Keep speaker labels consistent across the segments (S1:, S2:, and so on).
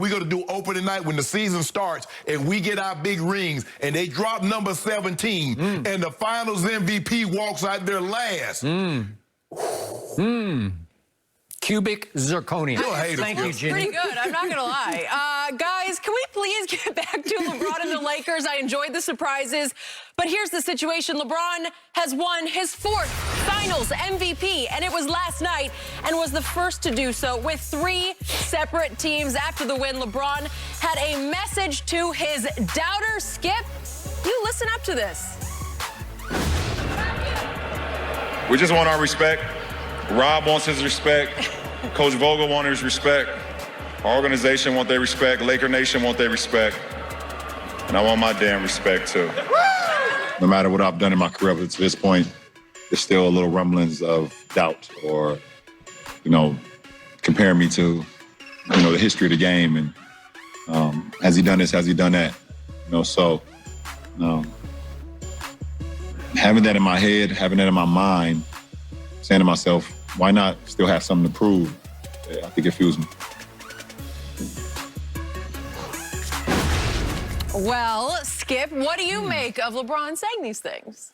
S1: We're going to do opening night when the season starts and we get our big rings and they drop number 17 and the finals MVP walks out there last.
S2: Cubic zirconia.
S1: Thank
S2: you, Jenny.
S3: Pretty good, I'm not gonna lie. Guys, can we please get back to LeBron and the Lakers? I enjoyed the surprises, but here's the situation. LeBron has won his 4th finals MVP, and it was last night, and was the first to do so with 3 separate teams. After the win, LeBron had a message to his doubter, Skip. You listen up to this.
S4: We just want our respect. Rob wants his respect. Coach Vogel wants his respect. Our organization wants their respect. Laker Nation wants their respect. And I want my damn respect, too. No matter what I've done in my career up to this point, there's still a little rumblings of doubt or, comparing me to, the history of the game. And has he done this? Has he done that? Having that in my head, having that in my mind, saying to myself, why not still have something to prove? I think it fuels me.
S3: Well, Skip, what do you make of LeBron saying these things?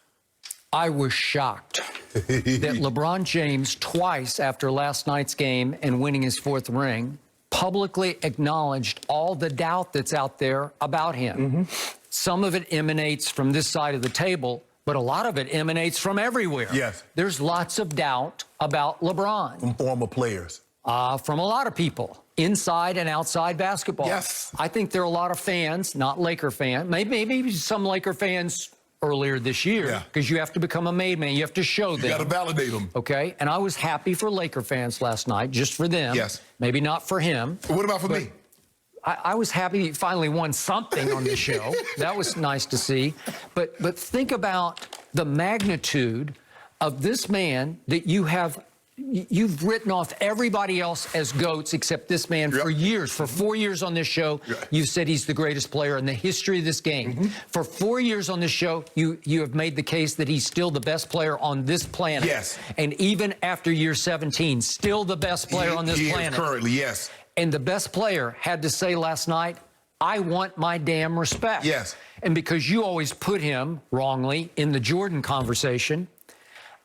S2: I was shocked that LeBron James, twice after last night's game and winning his 4th ring, publicly acknowledged all the doubt that's out there about him. Some of it emanates from this side of the table, but a lot of it emanates from everywhere.
S1: Yes.
S2: There's lots of doubt about LeBron.
S1: From former players.
S2: From a lot of people, inside and outside basketball.
S1: Yes.
S2: I think there are a lot of fans, not Laker fans, maybe some Laker fans earlier this year, because you have to become a made man. You have to show them.
S1: You got to validate them.
S2: Okay, and I was happy for Laker fans last night, just for them.
S1: Yes.
S2: Maybe not for him.
S1: What about for me?
S2: I was happy he finally won something on the show. That was nice to see. But think about the magnitude of this man that you've written off everybody else as GOATs except this man for years. For 4 years on this show, you've said he's the greatest player in the history of this game. For 4 years on this show, you have made the case that he's still the best player on this planet.
S1: Yes.
S2: And even after year 17, still the best player on this planet.
S1: He is currently, yes.
S2: And the best player had to say last night, I want my damn respect.
S1: Yes.
S2: And because you always put him, wrongly, in the Jordan conversation,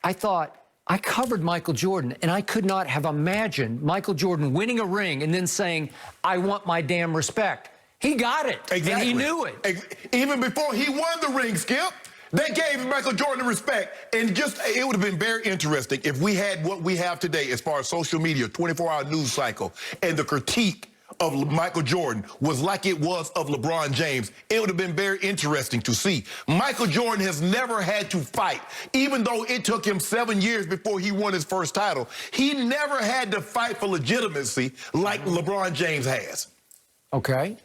S2: I thought, I covered Michael Jordan, and I could not have imagined Michael Jordan winning a ring and then saying, I want my damn respect. He got it, and he knew it.
S1: Even before he won the ring, Skip, they gave Michael Jordan respect. And it would have been very interesting if we had what we have today as far as social media, 24-hour news cycle, and the critique of Michael Jordan was like it was of LeBron James. It would have been very interesting to see. Michael Jordan has never had to fight. Even though it took him 7 years before he won his first title, he never had to fight for legitimacy like LeBron James has.
S2: Okay.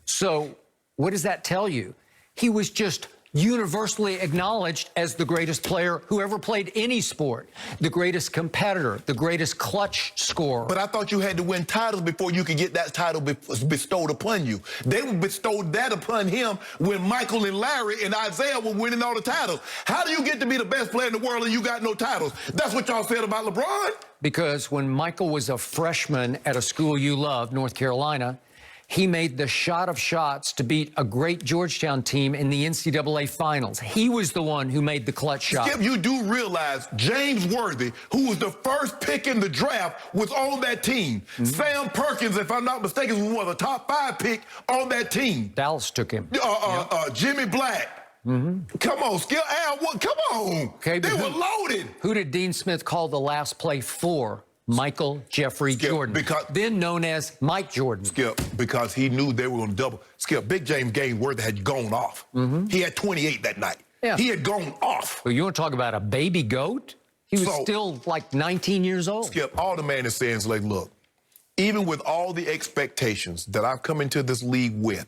S2: So what does that tell you? He was just universally acknowledged as the greatest player who ever played any sport, the greatest competitor, the greatest clutch scorer.
S1: But I thought you had to win titles before you could get that title bestowed upon you. They bestowed that upon him when Michael and Larry and Isaiah were winning all the titles. How do you get to be the best player in the world and you got no titles? That's what y'all said about LeBron.
S2: Because when Michael was a freshman at a school you love, North Carolina, he made the shot of shots to beat a great Georgetown team in the NCAA finals. He was the one who made the clutch shot.
S1: Skip, you do realize James Worthy, who was the first pick in the draft, was on that team. Sam Perkins, if I'm not mistaken, was one of the top 5 pick on that team.
S2: Dallas took him.
S1: Jimmy Black. Come on, Skip. Al, come on.
S2: Okay,
S1: they were loaded.
S2: Who did Dean Smith call the last play for? Michael Jeffrey Jordan, then known as Mike Jordan.
S1: Skip, because he knew they were going to double. Skip, Big James Worthy had gone off. He had 28 that night. He had gone off.
S2: Well, you want to talk about a baby GOAT? He was still like 19 years old.
S1: Skip, all the man is saying is like, look, even with all the expectations that I've come into this league with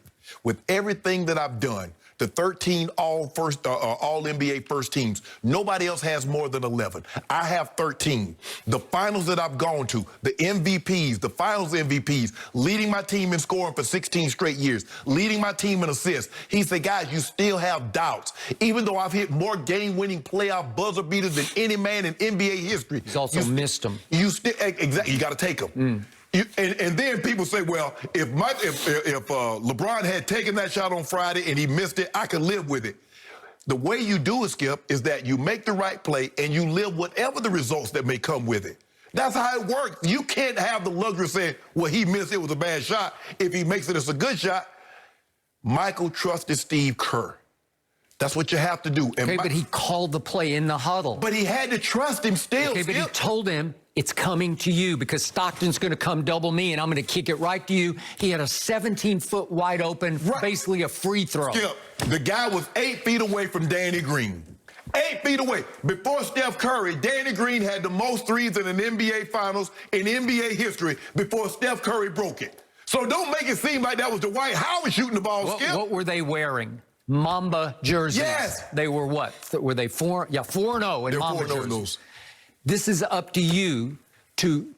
S1: everything that I've done, the 13 all-NBA first teams. Nobody else has more than 11. I have 13. The finals that I've gone to, the MVPs, the finals MVPs, leading my team in scoring for 16 straight years, leading my team in assists. He said, guys, you still have doubts. Even though I've hit more game-winning playoff buzzer beaters than any man in NBA history.
S2: He's also missed them.
S1: You still, exactly, you got to take them. And then people say, well, if LeBron had taken that shot on Friday and he missed it, I could live with it. The way you do it, Skip, is that you make the right play and you live whatever the results that may come with it. That's how it works. You can't have the luxury of saying, well, he missed, it was a bad shot. If he makes it, it's a good shot. Michael trusted Steve Kerr. That's what you have to do. And
S2: okay, but he called the play in the huddle.
S1: But he had to trust him still.
S2: Okay, but he told him, it's coming to you because Stockton's going to come double me and I'm going to kick it right to you. He had a 17-foot wide open, basically a free throw.
S1: Skip, the guy was 8 feet away from Danny Green. 8 feet away. Before Steph Curry, Danny Green had the most threes in an NBA Finals in NBA history before Steph Curry broke it. So don't make it seem like that was Dwight Howard shooting the ball, Skip.
S2: What were they wearing? Mamba jerseys.
S1: Yes.
S2: They were what? Were they 4-0 in Mamba jerseys? This is up to you to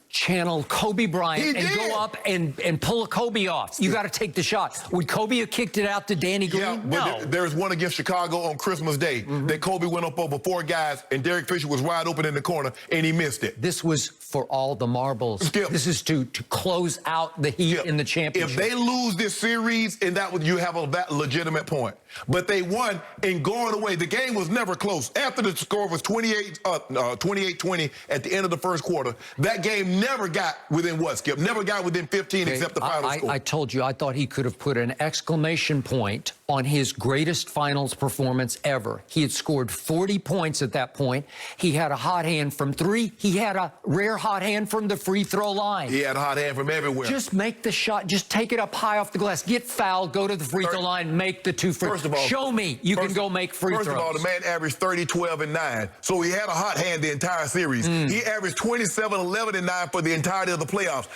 S2: channel Kobe Bryant and go up and pull a Kobe off. You got to take the shot. Would Kobe have kicked it out to Danny Green?
S1: Yeah, but
S2: no.
S1: there's one against Chicago on Christmas Day that Kobe went up over 4 guys and Derek Fisher was wide open in the corner and he missed it.
S2: This was for all the marbles.
S1: Skip.
S2: This is to close out the Heat in the championship.
S1: If they lose this series, and you have a legitimate point. But they won and going away. The game was never close. After the score was 28-20 at the end of the first quarter, that game never got within what, Skip? Never got within 15 except the final score.
S2: I told you, I thought he could have put an exclamation point on his greatest finals performance ever. He had scored 40 points at that point. He had a hot hand from 3. He had a rare hot hand from the free throw line.
S1: He had a hot hand from everywhere.
S2: Just make the shot. Just take it up high off the glass. Get fouled. Go to the free throw line. Make the 2 free throws.
S1: First of all,
S2: show me you can go make free throws.
S1: First of all, the man averaged 30, 12, and 9. So he had a hot hand the entire series. He averaged 27, 11, and 9 for the entirety of the playoffs.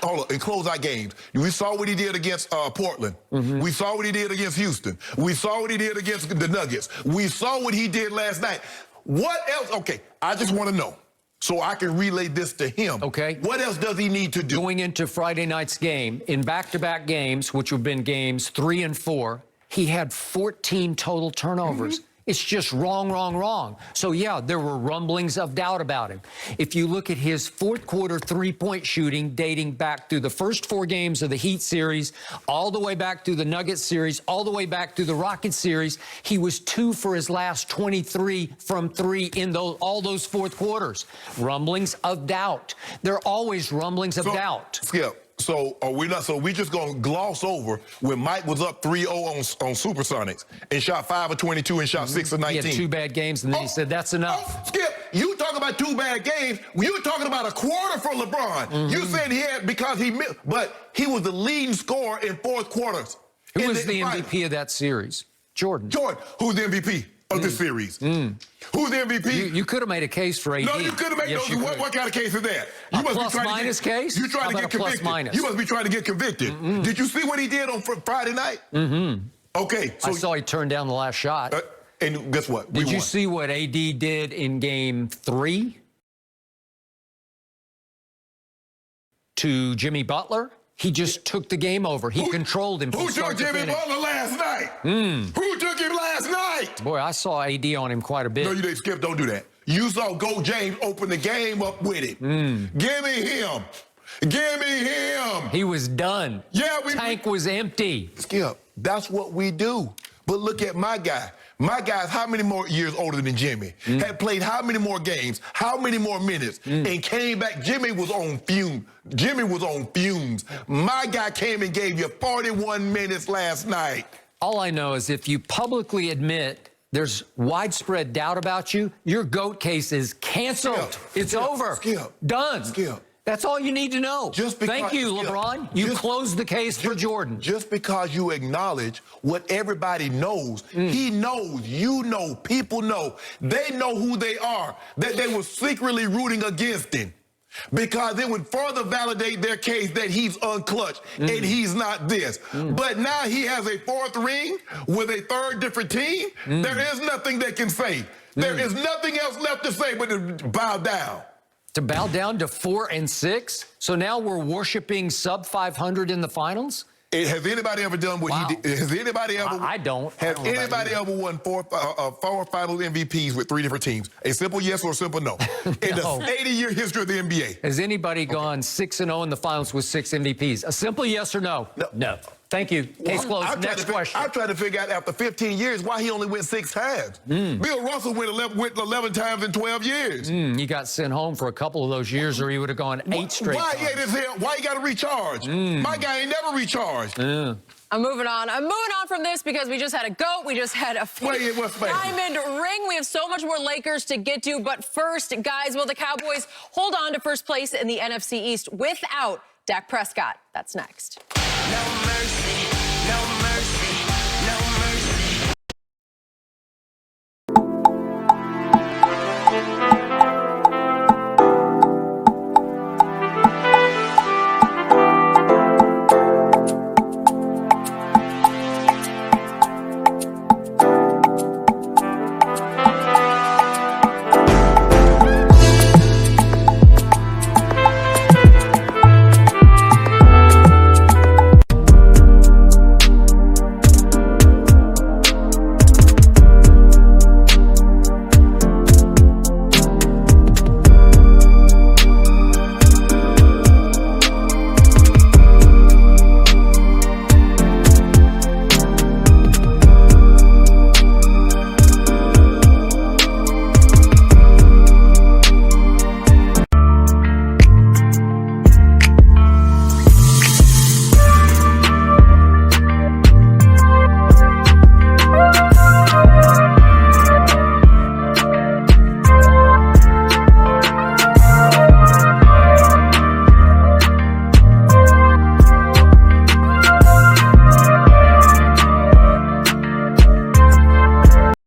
S1: Hold on, in closeout games, we saw what he did against Portland. We saw what he did against Houston. We saw what he did against the Nuggets. We saw what he did last night. What else? Okay, I just want to know, so I can relay this to him.
S2: Okay.
S1: What else does he need to do?
S2: Going into Friday night's game, in back-to-back games, which have been games 3 and 4, he had 14 total turnovers. It's just wrong, wrong, wrong. So, yeah, there were rumblings of doubt about him. If you look at his fourth quarter three-point shooting dating back through the first 4 games of the Heat series, all the way back through the Nuggets series, all the way back through the Rockets series, he was 2 for his last 23 from 3 in all those fourth quarters. Rumblings of doubt. There are always rumblings of doubt.
S1: Skip. So are we not? So we just gonna gloss over when Mike was up 3-0 on Supersonics and shot 5 of 22 and shot 6 of 19.
S2: He had 2 bad games, and then he said that's enough.
S1: Skip, you talk about 2 bad games. You talking about a quarter for LeBron. You said he had because he missed, but he was the leading scorer in fourth quarters.
S2: Who was the MVP of that series? Jordan.
S1: Jordan, who's the MVP of this series? Who's the MVP?
S2: You could have made a case for AD.
S1: No, you could have made
S2: yes,
S1: no. What kind of case is that? You
S2: a plus-minus case?
S1: You trying to get convicted. You must be trying to get convicted. Did you see what he did on Friday night? Okay. So
S2: I saw he turned down the last shot.
S1: And guess what?
S2: Did you see what AD did in Game 3 to Jimmy Butler? He just took the game over. He controlled him.
S1: Who took Jimmy Butler last night? Who took him last night?
S2: Boy, I saw AD on him quite a bit.
S1: No, you didn't, Skip. Don't do that. You saw Go James open the game up with it. Give me him. Give me him.
S2: He was done.
S1: Yeah,
S2: Tank was empty.
S1: Skip, that's what we do. But look at my guy. My guy's how many more years older than Jimmy? Had played how many more games? How many more minutes? And came back. Jimmy was on fumes. Jimmy was on fumes. My guy came and gave you 41 minutes last night.
S2: All I know is if you publicly admit there's widespread doubt about you, your GOAT case is canceled. It's over. Done. That's all you need to know. Thank you, LeBron. You closed the case for Jordan.
S1: Just because you acknowledge what everybody knows, he knows, you know, people know, they know who they are, that they were secretly rooting against him because it would further validate their case that he's unclutched and he's not this. But now he has a 4th ring with a 3rd different team. There is nothing they can say. There is nothing else left to say but to bow down.
S2: To bow down to 4 and 6? So now we're worshiping sub 500 in the finals?
S1: Has anybody ever done what
S2: Wow.
S1: he did? Has anybody ever?
S2: I don't.
S1: Has
S2: I don't know about
S1: anybody
S2: you.
S1: ever won four final MVPs with 3 different teams? A simple yes or a simple no. In
S2: No.
S1: the 80-year history of the NBA.
S2: Has anybody gone 6-0 in the finals with 6 MVPs? A simple yes or no? No. Thank you. Case closed. Next question.
S1: I tried to figure out after 15 years why he only went 6 times. Bill Russell went 11 times in 12 years.
S2: He got sent home for a couple of those years, or he would have gone 8 straight
S1: Why
S2: times.
S1: he ate his hair? Why he got to recharge? My guy ain't never recharged.
S3: I'm moving on. I'm moving on from this because we just had a GOAT. We just had a
S1: Wait, what's that?
S3: diamond ring. We have so much more Lakers to get to. But first, guys, will the Cowboys hold on to first place in the NFC East without Dak Prescott? That's next.
S5: No mercy, no mercy.